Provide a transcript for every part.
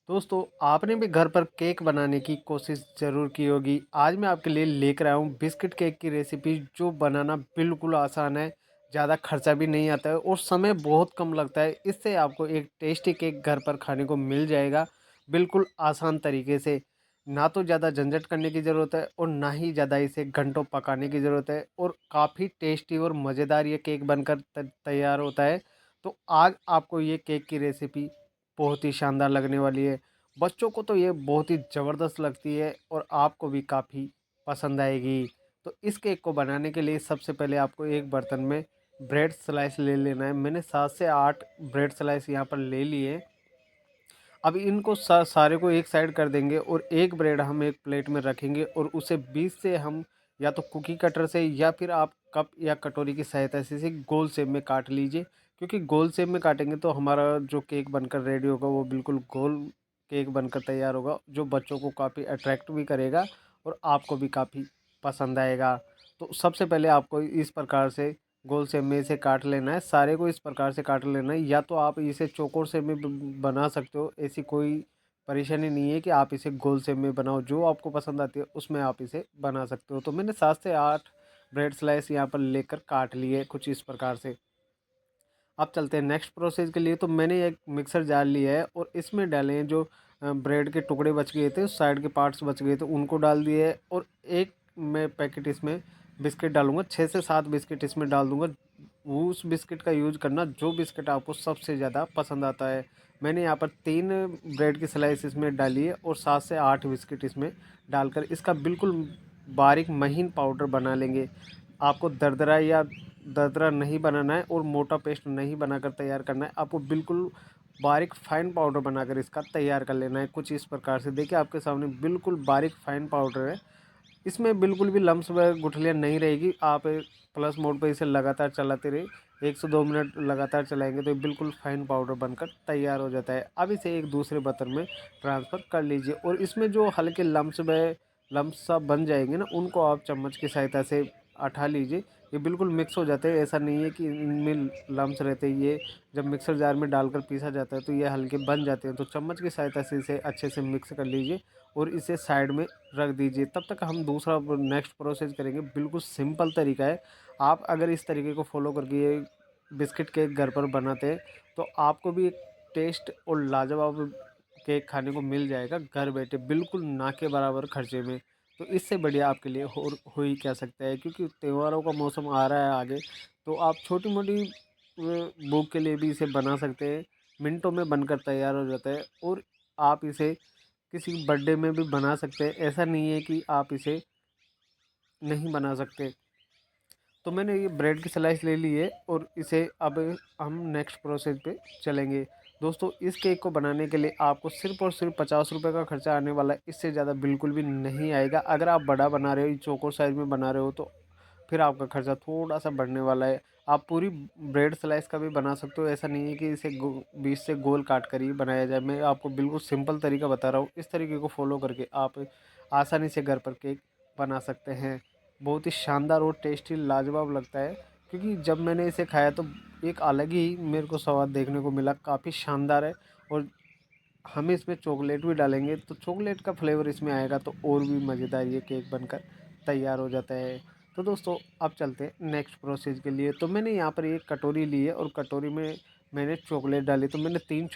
दोस्तों, आपने भी घर पर केक बनाने की कोशिश ज़रूर की होगी। आज मैं आपके लिए लेकर आया हूँ बिस्किट केक की रेसिपी, जो बनाना बिल्कुल आसान है, ज़्यादा खर्चा भी नहीं आता है और समय बहुत कम लगता है। इससे आपको एक टेस्टी केक घर पर खाने को मिल जाएगा, बिल्कुल आसान तरीके से। ना तो ज़्यादा झंझट करने की ज़रूरत है और ना ही ज़्यादा इसे घंटों पकाने की ज़रूरत है, और काफ़ी टेस्टी और मज़ेदार ये केक बनकर तैयार होता है। तो आज आपको ये केक की रेसिपी बहुत ही शानदार लगने वाली है। बच्चों को तो ये बहुत ही ज़बरदस्त लगती है और आपको भी काफ़ी पसंद आएगी। तो इस केक को बनाने के लिए सबसे पहले आपको एक बर्तन में ब्रेड स्लाइस ले लेना है। मैंने 7 से 8 ब्रेड स्लाइस यहाँ पर ले लिए। अब इनको सारे को एक साइड कर देंगे और एक ब्रेड हम एक प्लेट में रखेंगे और उसे बीच से हम या तो कुकी कटर से या फिर आप कप या कटोरी की सहायता से इसे गोल शेप में काट लीजिए, क्योंकि गोल शेप में काटेंगे तो हमारा जो केक बनकर रेडी होगा वो बिल्कुल गोल केक बनकर तैयार होगा, जो बच्चों को काफ़ी अट्रैक्ट भी करेगा और आपको भी काफ़ी पसंद आएगा। तो सबसे पहले आपको इस प्रकार से गोल शेप में इसे काट लेना है, सारे को इस प्रकार से काट लेना है। या तो आप इसे चौकोर शेप में बना सकते हो, ऐसी कोई परेशानी नहीं है कि आप इसे गोल शेप में बनाओ, जो आपको पसंद आती है उसमें आप इसे बना सकते हो। तो मैंने 7 से 8 ब्रेड स्लाइस यहाँ पर लेकर काट लिए कुछ इस प्रकार से। अब चलते हैं नेक्स्ट प्रोसेस के लिए। तो मैंने एक मिक्सर जार लिया है और इसमें डाले हैं जो ब्रेड के टुकड़े बच गए थे, उस साइड के पार्ट्स बच गए थे, उनको डाल दिए है। और एक मैं पैकेट इसमें बिस्किट डालूंगा, 6 से 7 बिस्किट इसमें डाल दूंगा। वो उस बिस्किट का यूज करना जो बिस्किट आपको सबसे ज़्यादा पसंद आता है। मैंने यहाँ पर 3 ब्रेड की स्लाइस इसमें डाली है और 7 से 8 बिस्किट इसमें डालकर इसका बिल्कुल बारीक महीन पाउडर बना लेंगे। आपको दरदरा या दरदरा नहीं बनाना है और मोटा पेस्ट नहीं बनाकर तैयार करना है, आपको बिल्कुल बारीक फाइन पाउडर बनाकर इसका तैयार कर लेना है। कुछ इस प्रकार से देखिए आपके सामने बिल्कुल बारीक फाइन पाउडर है। इसमें बिल्कुल भी लम्स व गुठलियाँ नहीं रहेगी। आप प्लस मोड पे इसे लगातार चलाते रहिए, 1 से 2 मिनट लगातार चलाएंगे तो ये बिल्कुल फाइन पाउडर बनकर तैयार हो जाता है। अब इसे एक दूसरे बर्तन में ट्रांसफ़र कर लीजिए और इसमें जो हल्के लम्स सा बन जाएंगे ना, उनको आप चम्मच की सहायता से हटा लीजिए। ये बिल्कुल मिक्स हो जाते हैं, ऐसा नहीं है कि इनमें लम्स रहते हैं। ये जब मिक्सर जार में डालकर पीसा जाता है तो ये हल्के बन जाते हैं। तो चम्मच की सहायता से इसे अच्छे से मिक्स कर लीजिए और इसे साइड में रख दीजिए। तब तक हम दूसरा नेक्स्ट प्रोसेस करेंगे। बिल्कुल सिंपल तरीका है। आप अगर इस तरीके को फॉलो करके ये बिस्किट केक घर पर बनाते हैं तो आपको भी एक टेस्ट और लाजवाब केक खाने को मिल जाएगा घर बैठे, बिल्कुल ना के बराबर खर्चे में। तो इससे बढ़िया आपके लिए हो ही क्या सकता है, क्योंकि त्योहारों का मौसम आ रहा है आगे। तो आप छोटी मोटी भूख के लिए भी इसे बना सकते हैं। मिनटों में बनकर तैयार हो जाता है और आप इसे किसी बर्थडे में भी बना सकते हैं। ऐसा नहीं है कि आप इसे नहीं बना सकते। तो मैंने ये ब्रेड की स्लाइस ले ली है और इसे अब हम नेक्स्ट प्रोसेस पे चलेंगे। दोस्तों, इस केक को बनाने के लिए आपको सिर्फ़ और सिर्फ 50 रुपये का खर्चा आने वाला है, इससे ज़्यादा बिल्कुल भी नहीं आएगा। अगर आप बड़ा बना रहे हो, चौकोर साइज़ में बना रहे हो, तो फिर आपका खर्चा थोड़ा-सा बढ़ने वाला है। आप पूरी ब्रेड स्लाइस का भी बना सकते हो, ऐसा नहीं है कि इसे बीच से गोल काट कर ही बनाया जाए। मैं आपको बिल्कुल सिंपल तरीका बता रहा हूँ, इस तरीके को फ़ॉलो करके आप आसानी से घर पर केक बना सकते हैं। बहुत ही शानदार और टेस्टी लाजवाब लगता है, क्योंकि जब मैंने इसे खाया तो एक अलग ही मेरे को स्वाद देखने को मिला, काफ़ी शानदार है। और हम इसमें चॉकलेट भी डालेंगे तो चॉकलेट का फ्लेवर इसमें आएगा तो और भी मज़ेदार ये केक बनकर तैयार हो जाता है। तो दोस्तों, अब चलते हैं नेक्स्ट प्रोसेस के लिए। तो मैंने यहाँ पर एक कटोरी ली है और कटोरी में मैंने चॉकलेट डाली। तो मैंने 3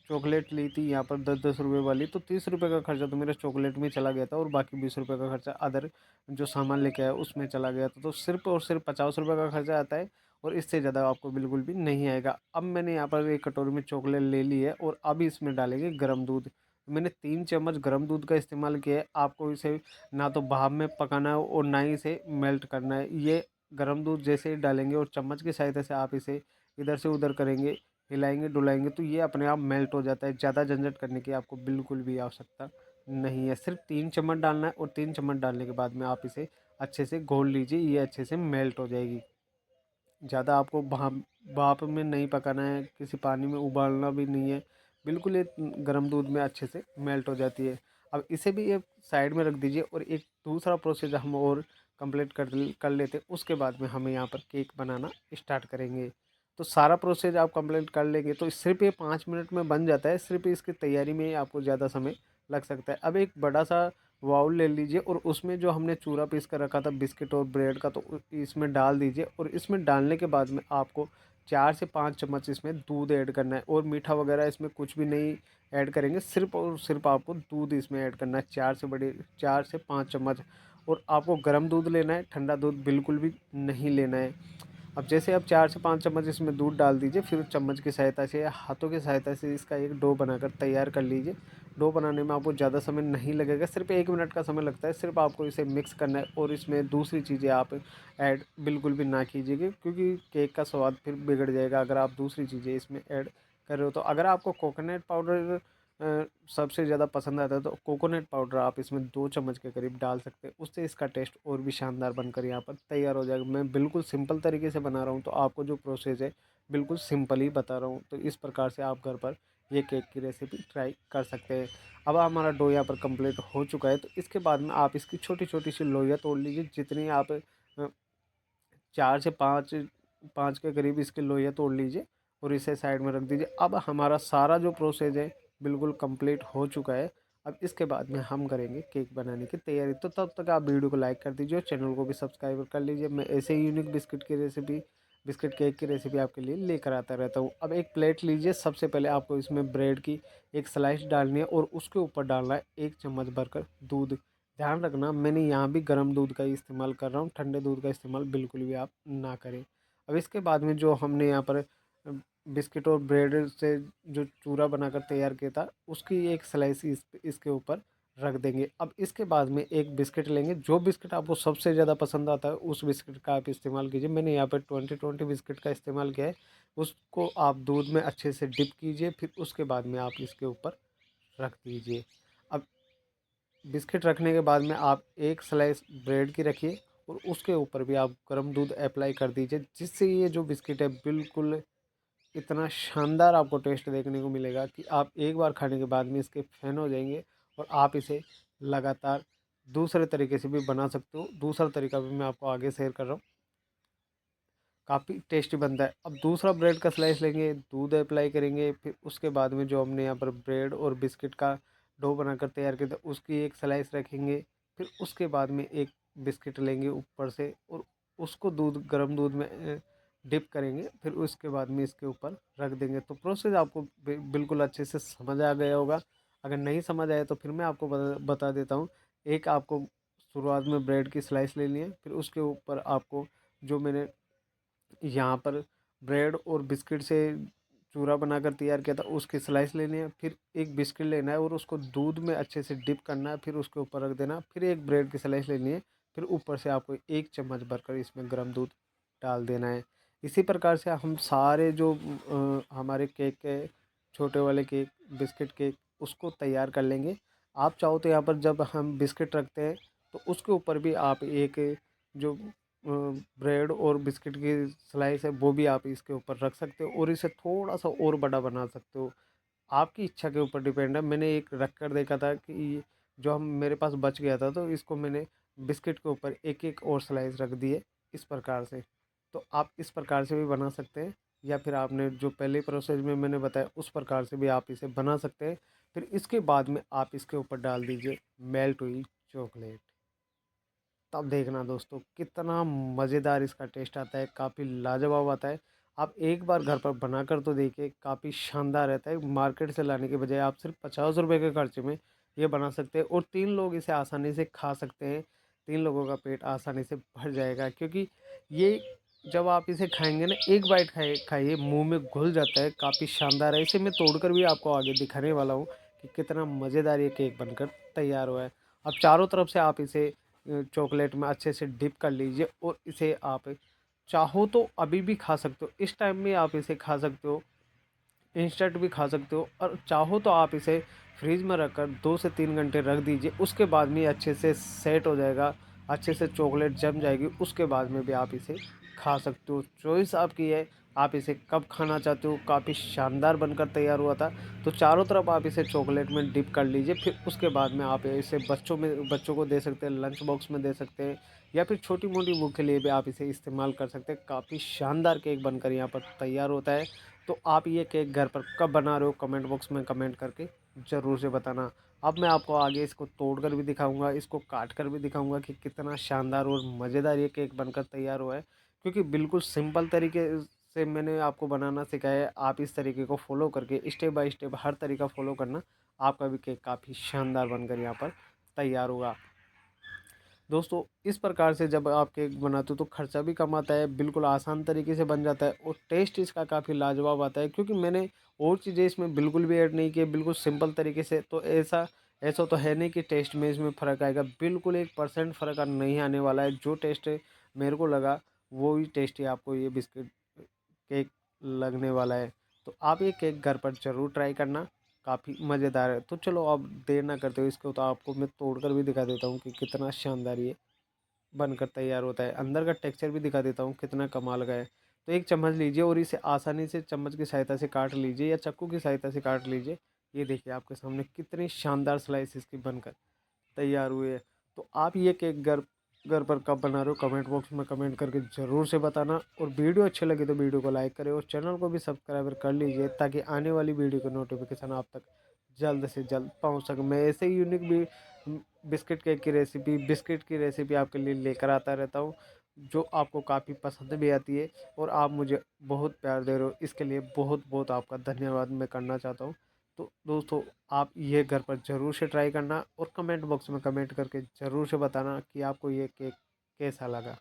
चॉकलेट ली थी यहाँ पर 10-10 रुपये वाली। तो 30 रुपये का खर्चा तो मेरा चॉकलेट में चला गया था और बाकी 20 रुपये का खर्चा अदर जो सामान लेके आया उसमें चला गया था। तो सिर्फ़ और सिर्फ 50 रुपये का खर्चा आता है और इससे ज़्यादा आपको बिल्कुल भी नहीं आएगा। अब मैंने यहाँ पर एक कटोरी में चॉकलेट ले ली है और अब इसमें डालेंगे गर्म दूध। मैंने 3 चम्मच गर्म दूध का इस्तेमाल किया है। आपको इसे ना तो भाप में पकाना है और ना ही इसे मेल्ट करना है। ये गर्म दूध जैसे ही डालेंगे और चम्मच की सहायता से आप इसे इधर से उधर करेंगे, हिलाएंगे डुलाएंगे, तो ये अपने आप मेल्ट हो जाता है। ज़्यादा झंझट करने की आपको बिल्कुल भी आवश्यकता नहीं है। सिर्फ 3 चम्मच डालना है और 3 चम्मच डालने के बाद में आप इसे अच्छे से घोल लीजिए, ये अच्छे से मेल्ट हो जाएगी। ज़्यादा आपको भाप में नहीं पकाना है, किसी पानी में उबालना भी नहीं है। बिल्कुल ये गर्म दूध में अच्छे से मेल्ट हो जाती है। अब इसे भी एक साइड में रख दीजिए और एक दूसरा प्रोसेस हम और कंप्लीट कर लेते हैं। उसके बाद में हमें यहाँ पर केक बनाना स्टार्ट करेंगे। तो सारा प्रोसेस आप कंप्लीट कर लेंगे तो सिर्फ ये 5 मिनट में बन जाता है। सिर्फ इसकी तैयारी में ही आपको ज़्यादा समय लग सकता है। अब एक बड़ा सा बाउल ले लीजिए और उसमें जो हमने चूरा पीस कर रखा था बिस्किट और ब्रेड का, तो इसमें डाल दीजिए। और इसमें डालने के बाद में आपको 4 से 5 चम्मच इसमें दूध ऐड करना है, और मीठा वगैरह इसमें कुछ भी नहीं ऐड करेंगे। सिर्फ और सिर्फ आपको दूध इसमें ऐड करना है, 4 से 5 चम्मच। और आपको गर्म दूध लेना है, ठंडा दूध बिल्कुल भी नहीं लेना है। अब जैसे आप 4 से 5 चम्मच इसमें दूध डाल दीजिए, फिर चम्मच की सहायता से या हाथों की सहायता से इसका एक डो बनाकर तैयार कर लीजिए। डो बनाने में आपको ज़्यादा समय नहीं लगेगा, सिर्फ 1 मिनट का समय लगता है। सिर्फ आपको इसे मिक्स करना है, और इसमें दूसरी चीज़ें आप ऐड बिल्कुल भी ना कीजिएगा, क्योंकि केक का स्वाद फिर बिगड़ जाएगा अगर आप दूसरी चीज़ें इसमें ऐड कर रहे हो। तो अगर आपको कोकोनट पाउडर सबसे ज़्यादा पसंद आता है तो कोकोनट पाउडर आप इसमें 2 चम्मच के करीब डाल सकते हैं। उससे इसका टेस्ट और भी शानदार बनकर यहाँ पर तैयार हो जाएगा। मैं बिल्कुल सिंपल तरीके से बना रहा हूँ, तो आपको जो प्रोसेस है बिल्कुल सिंपल ही बता रहा हूँ। तो इस प्रकार से आप घर पर ये केक की रेसिपी ट्राई कर सकते हैं। अब हमारा डो यहाँ पर कंप्लीट हो चुका है, तो इसके बाद में आप इसकी छोटी छोटी सी लोइयाँ तोड़ लीजिए। जितनी आप 4 से 5 5 के करीब इसकी लोइयाँ तोड़ लीजिए और इसे साइड में रख दीजिए। अब हमारा सारा जो प्रोसेस है बिल्कुल कंप्लीट हो चुका है। अब इसके बाद में हम करेंगे केक बनाने की तैयारी। तो तब तक आप वीडियो को लाइक कर दीजिए और चैनल को भी सब्सक्राइब कर लीजिए। मैं ऐसे ही यूनिक बिस्किट केक की रेसिपी आपके लिए लेकर आता रहता हूँ। अब एक प्लेट लीजिए। सबसे पहले आपको इसमें ब्रेड की एक स्लाइस डालनी है, और उसके ऊपर डालना है 1 चम्मच भरकर दूध। ध्यान रखना, मैंने यहाँ भी गर्म दूध का ही इस्तेमाल कर रहा हूँ, ठंडे दूध का इस्तेमाल बिल्कुल भी आप ना करें। अब इसके बाद में जो हमने यहाँ पर बिस्किट और ब्रेड से जो चूरा बनाकर तैयार किया था, उसकी एक स्लाइस इसके ऊपर रख देंगे। अब इसके बाद में एक बिस्किट लेंगे। जो बिस्किट आपको सबसे ज़्यादा पसंद आता है उस बिस्किट का आप इस्तेमाल कीजिए। मैंने यहाँ पर 2020 बिस्किट का इस्तेमाल किया है। उसको आप दूध में अच्छे से डिप कीजिए, फिर उसके बाद में आप इसके ऊपर रख दीजिए। अब बिस्किट रखने के बाद में आप एक स्लाइस ब्रेड की रखिए, और उसके ऊपर भी आप गर्म दूध अप्लाई कर दीजिए, जिससे ये जो बिस्किट है बिल्कुल इतना शानदार आपको टेस्ट देखने को मिलेगा कि आप एक बार खाने के बाद में इसके फ़ैन हो जाएंगे। और आप इसे लगातार दूसरे तरीके से भी बना सकते हो। दूसरा तरीका भी मैं आपको आगे शेयर कर रहा हूँ, काफ़ी टेस्टी बनता है। अब दूसरा ब्रेड का स्लाइस लेंगे, दूध अप्लाई करेंगे, फिर उसके बाद में जो हमने यहाँ पर ब्रेड और बिस्किट का डो बनाकर तैयार किया था उसकी एक स्लाइस रखेंगे। फिर उसके बाद में एक बिस्किट लेंगे ऊपर से, और उसको गर्म दूध में डिप करेंगे। फिर उसके बाद में इसके ऊपर रख देंगे। तो प्रोसेस आपको बिल्कुल अच्छे से समझ आ गया होगा। अगर नहीं समझ आया तो फिर मैं आपको बता देता हूँ। एक आपको शुरुआत में ब्रेड की स्लाइस लेनी है, फिर उसके ऊपर आपको जो मैंने यहाँ पर ब्रेड और बिस्किट से चूरा बनाकर तैयार किया था उसकी स्लाइस लेनी है। फिर एक बिस्किट लेना है और उसको दूध में अच्छे से डिप करना है, फिर उसके ऊपर रख देना। फिर एक ब्रेड की स्लाइस लेनी है, फिर ऊपर से आपको 1 चम्मच भरकर इसमें गर्म दूध डाल देना है। इसी प्रकार से हम सारे जो हमारे केक के छोटे वाले केक, बिस्किट केक, उसको तैयार कर लेंगे। आप चाहो तो यहाँ पर जब हम बिस्किट रखते हैं तो उसके ऊपर भी आप एक जो ब्रेड और बिस्किट की स्लाइस है वो भी आप इसके ऊपर रख सकते हो, और इसे थोड़ा सा और बड़ा बना सकते हो। आपकी इच्छा के ऊपर डिपेंड है। मैंने एक रख कर देखा था कि जो हम मेरे पास बच गया था, तो इसको मैंने बिस्किट के ऊपर एक एक और स्लाइस रख दिए इस प्रकार से। तो आप इस प्रकार से भी बना सकते हैं, या फिर आपने जो पहले प्रोसेस में मैंने बताया उस प्रकार से भी आप इसे बना सकते हैं। फिर इसके बाद में आप इसके ऊपर डाल दीजिए मेल्ट हुई चॉकलेट। तब देखना दोस्तों कितना मज़ेदार इसका टेस्ट आता है, काफ़ी लाजवाब आता है। आप एक बार घर पर बनाकर तो देखिए, काफ़ी शानदार रहता है। मार्केट से लाने के बजाय आप सिर्फ 50 रुपये के खर्चे में ये बना सकते हैं, और 3 लोग इसे आसानी से खा सकते हैं। 3 लोगों का पेट आसानी से भर जाएगा, क्योंकि ये जब आप इसे खाएंगे ना, एक बाइट खाइए मुंह में घुल जाता है। काफ़ी शानदार है। इसे मैं तोड़कर भी आपको आगे दिखाने वाला हूँ कि कितना मज़ेदार ये केक बनकर तैयार हुआ है। अब चारों तरफ से आप इसे चॉकलेट में अच्छे से डिप कर लीजिए, और इसे आप चाहो तो अभी भी खा सकते हो, इस टाइम में आप इसे खा सकते हो, इंस्टेंट भी खा सकते हो। और चाहो तो आप इसे फ्रीज में रखकर 2 से 3 घंटे रख दीजिए। उसके बाद में ये अच्छे से सेट हो जाएगा, अच्छे से चॉकलेट जम जाएगी। उसके बाद में भी आप इसे खा सकते हो। चॉइस आपकी है, आप इसे कब खाना चाहते हो, काफ़ी शानदार बनकर तैयार हुआ था। तो चारों तरफ आप इसे चॉकलेट में डिप कर लीजिए, फिर उसके बाद में आप इसे बच्चों को दे सकते हैं, लंच बॉक्स में दे सकते हैं या फिर छोटी-मोटी भूख के लिए भी आप इसे इस्तेमाल कर सकते हैं। काफ़ी शानदार केक बनकर यहाँ पर तैयार होता है। तो आप ये केक घर पर कब बना रहे हो, कमेंट बॉक्स में कमेंट करके ज़रूर से बताना। अब मैं आपको आगे इसको तोड़कर भी दिखाऊँगा, इसको काट कर भी दिखाऊँगा कि कितना शानदार और मज़ेदार ये केक बनकर तैयार हुआ है। क्योंकि बिल्कुल सिंपल तरीके से मैंने आपको बनाना सिखाया है। आप इस तरीके को फ़ॉलो करके स्टेप बाय स्टेप हर तरीका फ़ॉलो करना, आपका भी केक काफ़ी शानदार बनकर यहाँ पर तैयार होगा। दोस्तों, इस प्रकार से जब आप केक बनाते हो तो खर्चा भी कम आता है, बिल्कुल आसान तरीके से बन जाता है और टेस्ट इसका काफ़ी लाजवाब आता है, क्योंकि मैंने और चीज़ें इसमें बिल्कुल भी ऐड नहीं की है, बिल्कुल सिंपल तरीके से। तो ऐसा ऐसा तो है नहीं कि टेस्ट में इसमें फ़र्क आएगा, बिल्कुल 1% फ़र्क नहीं आने वाला है। जो टेस्ट मेरे को लगा, वो ही टेस्ट ही आपको ये बिस्किट केक लगने वाला है। तो आप ये केक घर पर ज़रूर ट्राई करना, काफ़ी मज़ेदार है। तो चलो अब देर ना करते हुए इसको तो आपको मैं तोड़कर भी दिखा देता हूँ कि कितना शानदार ये बनकर तैयार होता है। अंदर का टेक्सचर भी दिखा देता हूँ कितना कमाल का है। तो एक चम्मच लीजिए और इसे आसानी से चम्मच की सहायता से काट लीजिए या चाकू की सहायता से काट लीजिए। ये देखिए आपके सामने कितनी शानदार स्लाइस इसकी बनकर तैयार हुए हैं। तो आप ये केक घर घर पर कब बना रहे हो, कमेंट बॉक्स में कमेंट करके ज़रूर से बताना। और वीडियो अच्छी लगी तो वीडियो को लाइक करें और चैनल को भी सब्सक्राइबर कर लीजिए, ताकि आने वाली वीडियो का नोटिफिकेशन आप तक जल्द से जल्द पहुंच सके। मैं ऐसे ही यूनिक भी बिस्किट केक की रेसिपी, बिस्किट की रेसिपी आपके लिए लेकर आता रहता हूँ, जो आपको काफ़ी पसंद भी आती है और आप मुझे बहुत प्यार दे रहे हो। इसके लिए बहुत बहुत आपका धन्यवाद मैं करना चाहता हूँ। तो दोस्तों, आप ये घर पर ज़रूर से ट्राई करना और कमेंट बॉक्स में कमेंट करके ज़रूर से बताना कि आपको ये केक कैसा लगा।